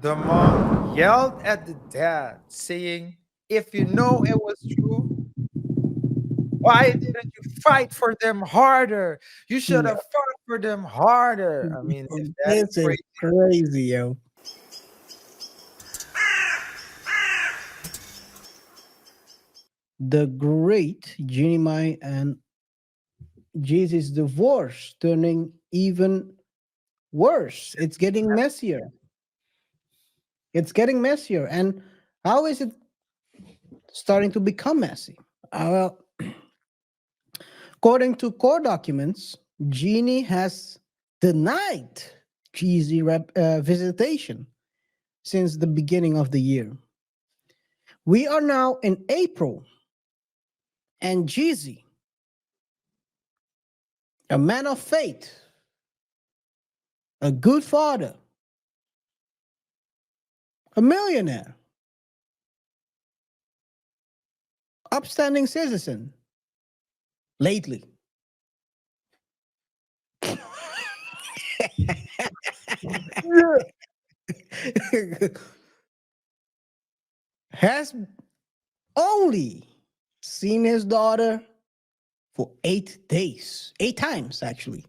The mom yelled at the dad, saying, "If you know it was true, why didn't you fight for them harder? You should Yeah, have fought for them harder." I mean, if that is this is crazy. crazy, yo. The great Jeannie Mai and Jeezy's divorce turning even worse. It's getting messier. It's getting messier. And how is it starting to become messy? Well, according to court documents, Jeannie has denied Jeezy visitation since the beginning of the year. We are now in April, and Jeezy, a man of faith, a good father, a millionaire, upstanding citizen, lately Yeah. has only seen his daughter for 8 days, 8 times actually,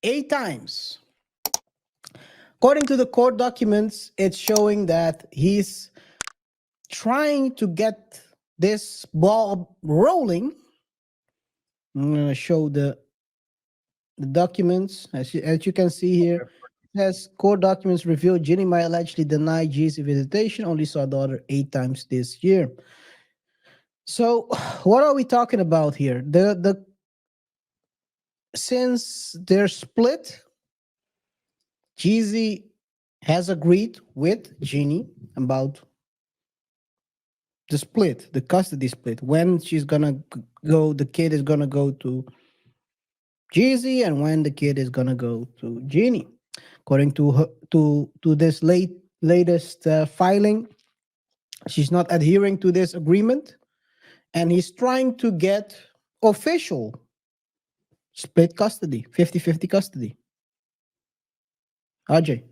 8 times. According to the court documents, it's showing that he's trying to get this ball rolling. I'm going to show the documents. As you can see here, it says court documents reveal Ginny might allegedly deny G's visitation, only saw daughter 8 times this year. So, what are we talking about here? The Since they're split, Jeezy has agreed with Ginny about the split, the custody split. When she's gonna go, the kid is gonna go to Jeezy, and when the kid is gonna go to Ginny. According to her, to this latest filing, she's not adhering to this agreement, and he's trying to get official split custody, 50-50 custody. Ajay.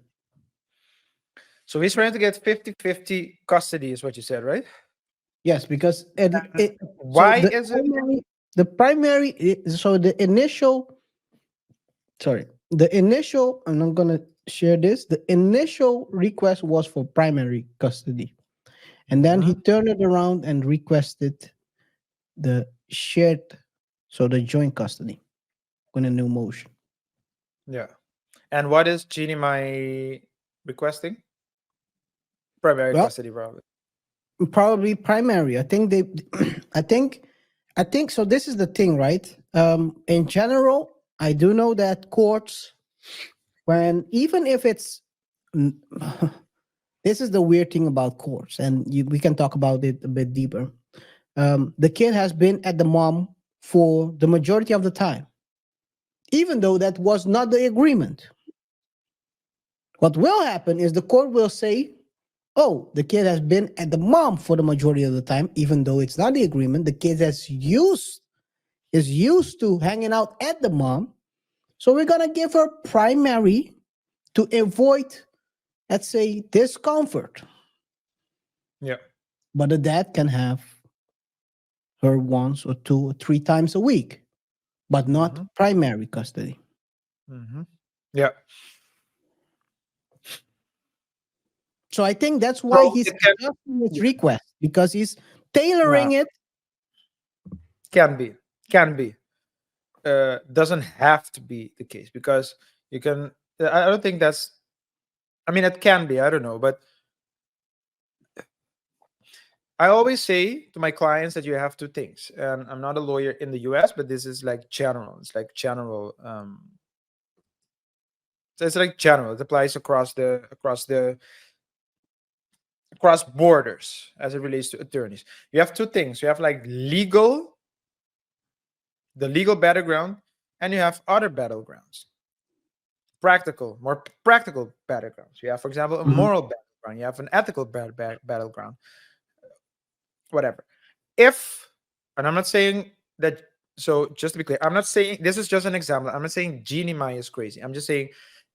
So he's trying to get 50-50 custody, is what you said, right? Yes, because And so why is it? the primary so the initial, sorry, the initial, and I'm gonna share this. The initial request was for primary custody, and then he Mhm. turned it around and requested the shared, so the joint custody with a new motion. Yeah. And what is Jeannie Mai requesting? Primary Well, custody, probably. probably primary. I think they, I think, I think so. This is the thing, right? In general, I do know that courts, when even if it's this is the weird thing about courts, and we can talk about it a bit deeper. The kid has been at the mom for the majority of the time, even though that was not the agreement. What will happen is the court will say, oh, the kid has been at the mom for the majority of the time, even though it's not the agreement. The kid is used to hanging out at the mom. So we're gonna give her primary to avoid, let's say, discomfort. Yeah. But the dad can have her once or 2 or 3 times a week, but not Hmm. primary custody. Hmm. Yeah. So I think that's why So he's it can, adjusting his yeah, request, because he's nah, tailoring it. can be, can be. Doesn't have to be the case because you can. I don't think that's. I mean, it can be. I don't know, but I always say to my clients that you have two things. And I'm not a lawyer in the U.S., but this is like general. It's like general. So it's like general. It applies across borders as it relates to attorneys. You have two things. You have like the legal battleground, and you have other battlegrounds, more practical battlegrounds. You have, for example, a Mhm. moral battleground. You have an ethical battleground. Whatever. If, and I'm not saying that. So just to be clear, I'm not saying this is just an example. I'm not saying Jeannie Mai is crazy. I'm just saying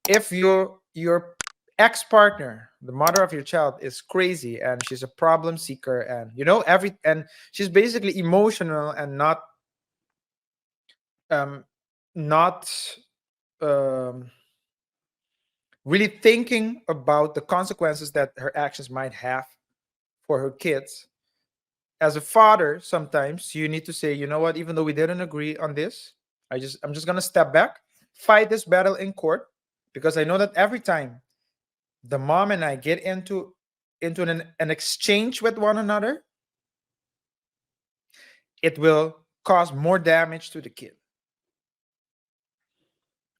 if your ex-partner, the mother of your child, is crazy and she's a problem seeker, and and she's basically emotional and um not um really thinking about the consequences that her actions might have for her kids. As a father, sometimes you need to say, you know what, even though we didn't agree on this, I'm just gonna step back, fight this battle in court, because I know that every time the mom and I get into an exchange with one another, it will cause more damage to the kid.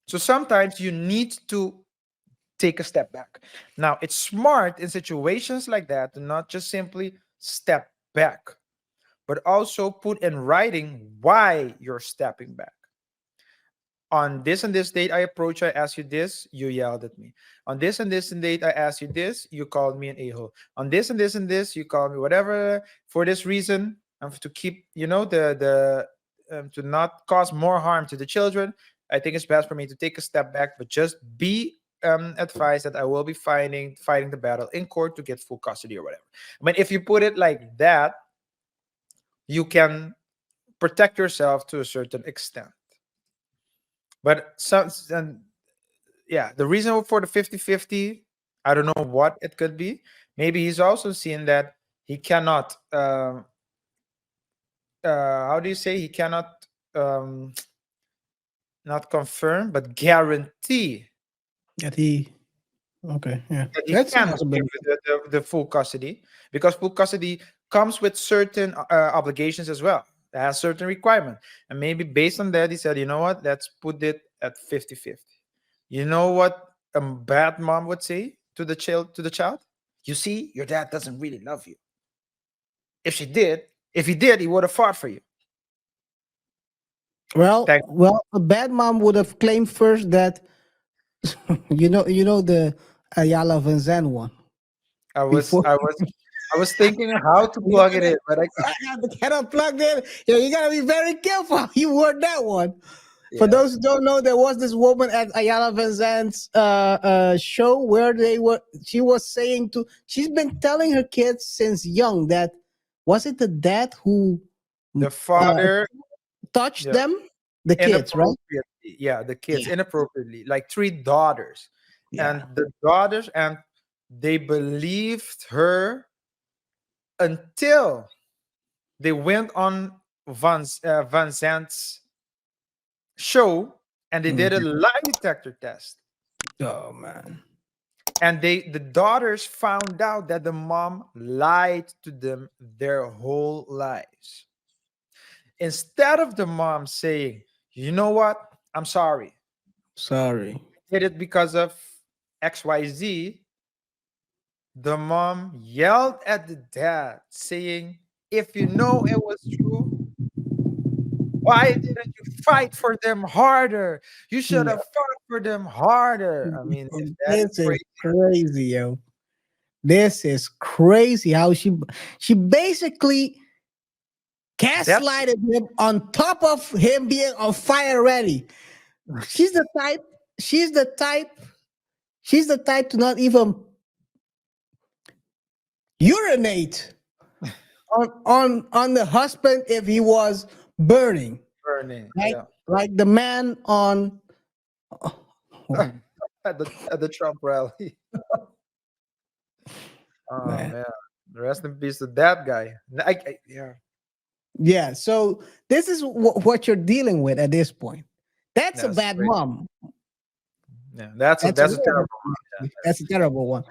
So sometimes you need to take a step back. Now, it's smart in situations like that to not just simply step back, but also put in writing why you're stepping back. On this and this date, I approached, I asked you this, you yelled at me. On this and this and date, I asked you this, you called me an a-hole. On this and this and this, you called me whatever. For this reason, to keep, to not cause more harm to the children, I think it's best for me to take a step back, but just be advised that I will be fighting the battle in court to get full custody or whatever. I mean, if you put it like that, you can protect yourself to a certain extent. But some, and yeah, the reason for the 50-50, I don't know what it could be. Maybe he's also seen that he cannot, how do you say, he cannot, um, not confirm, but guarantee That he okay, yeah. that he That's a can give possibility. the full custody, because full custody comes with certain obligations as well. It has certain requirement. And maybe based on that, he said, you know what, let's put it at 50-50. You know what a bad mom would say to the child? You see, your dad doesn't really love you. If she did, if he did, he would have fought for you. Thank Well, a bad mom would have claimed first that the Ayala Van Zandt one I was before. I was I was thinking how to Yeah, plug it in, but I I cannot plug in. You gotta be very careful how you word that one. For yeah. those who don't know, there was this woman at Ayala Van Zandt's show where she was saying she's been telling her kids since young that was it the dad who The uh, father, touched yeah, them, the kids, right? inappropriately, yeah, the kids Yeah, inappropriately, like three daughters, and yeah. the daughters, and they believed her until they went on Van Zant's show and they did a Mhm. lie detector test, Oh man. and the daughters found out that the mom lied to them their whole lives. Instead of the mom saying, you know what, I'm sorry, Sorry. I did it because of XYZ, the mom yelled at the dad saying, if you know it was true, why didn't you fight for them harder? You should Yeah. have fought for them harder. I mean, if that is This is crazy, crazy, yo. This is crazy how she basically that's gaslighted him on top of him being on fire already. She's the type, she's the type, she's the type to not even urinate on the husband if he was burning. burning. Like Yeah. like the man on oh, At the Trump rally. Oh man. man. Rest in peace to that guy. Yeah. Yeah, so this is what you're dealing with at this point. That's a That's bad great. mom. Yeah. That's a That's a that's a real terrible bad one. mom. Yeah. That's a terrible one.